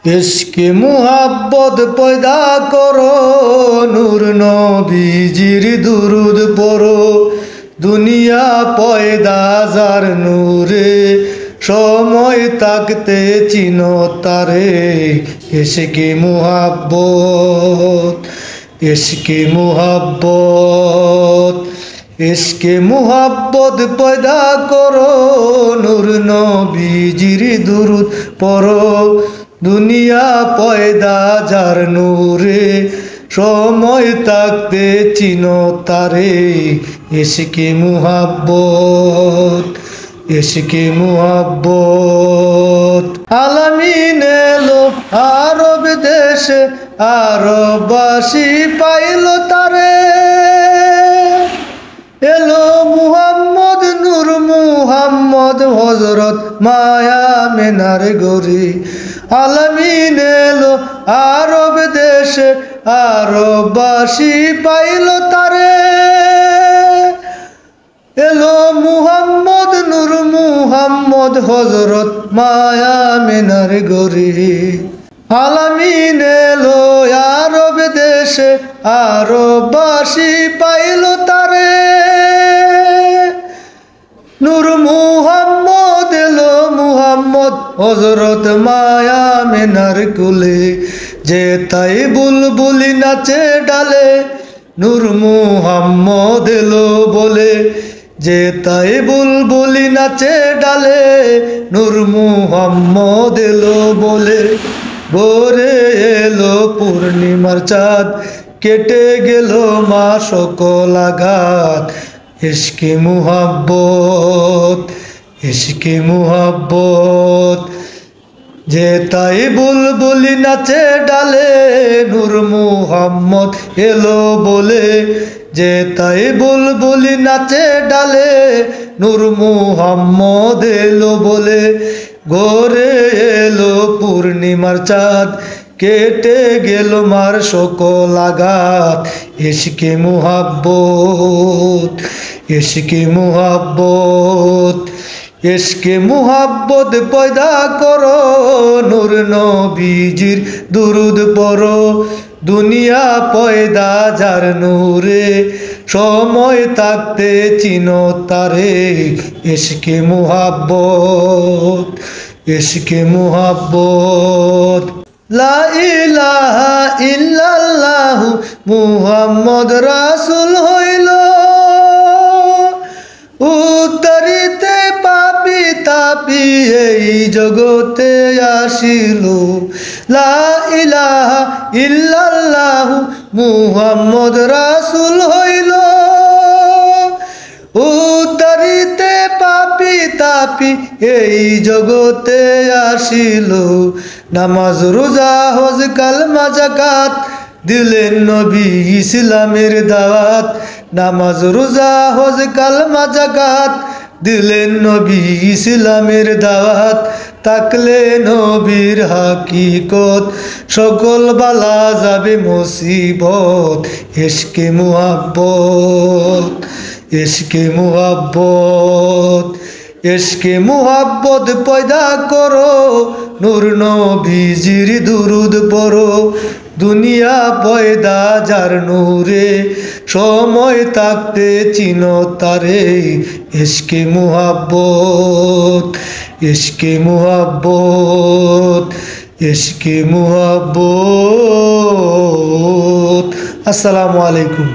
इश्क़ मुहब्बत पैदा करो नूर नबीजिर दुरूद पढ़ो दुनिया पैदा जार नूरे समय ताकते चिनो तारे इश्क़ मुहब्बत इश्क़ मुहब्बत इश्क़ मुहब्बत पैदा करो नूर नबीजिर दुरूद पढ़ो दुनिया पैदा जार नूरे समय ताकते चिनो तारे इश्क़ मुहब्बत इश्क़ मुहब्बत आलामीन एलो आरब देशे आरबबासी पाइलो तारे एलो मुहम्मद नूर मुहम्मद हजरत माया मेनार गरी आलामीन एलो आरब देशे आरबबासी पाइलो तारे एलो मुहम्मद नूर मुहम्मद हजरत माया मेनार गरी आलामीन एलो आरब देशे आरबबासी पाइलो तारे नूर मुहम्मद एलो मुहम्मद हजरत माया मेनार कुले जे ताई बुलबुली नाचे डाले नूर मुहम्मद एलो बोले जे ताई बुलबुली नाचे डाले नूर मुहम्मद एलो बोले भोरे एलो पूर्णिमार चाँद केटे गेलो मा सकल आघात इश्क़ मुहब्बत इश्क़ मुहब्बत जे ताई बुलबुली नाचे डाले नूर मुहम्मद एलो बोले जे ताई बुलबुली नाचे डाले नूर मुहम्मद एलो बोले घोरे एलो पूर्णिमार चाँद केटे गेलो मार सकल आघात इश्क़ मुहब्बत इश्क़ मुहब्बत इश्क़ मुहब्बत पैदा करो नूर नबीजिर दुरूद पढ़ो दुनिया पैदा जार नूरे समय ताकते चिनो तारे इश्क़ मुहब्बत इश्क़ मुहब्बत ला इलाहा इल्लाल्लाहु मुहम्मद रासूल हইলো उतरिते पापी तापी এই জগতে আসিলো লা ইলাহা ইল্লাল্লাহু মুহাম্মদ রাসূল হইলো উতরিতে পাপি তাপি এই জগতে আসিলো নামাজ রোজা হজ কালমা যাকাত দিলেন নবী ইসলামের দাওয়াত নামাজ রোজা হজ কালমা যাকাত দিলেন নবী ইসলামের দাওয়াত তাকলে নবীর হাকিকত সকল বালা যাবে মুসিবত ইশ্क़ মুহব্বত इश्क़ मुहब्बत इश्क़ मुहब्बत पैदा करो नूर नबीजिर दुरूद पढ़ो दुनिया पैदा जार नूरे समय ताकते चिनो तारे इश्क़ मुहब्बत इश्क़ मुहब्बत इश्क़ मुहब्बत अस्सलामु अलैकुम।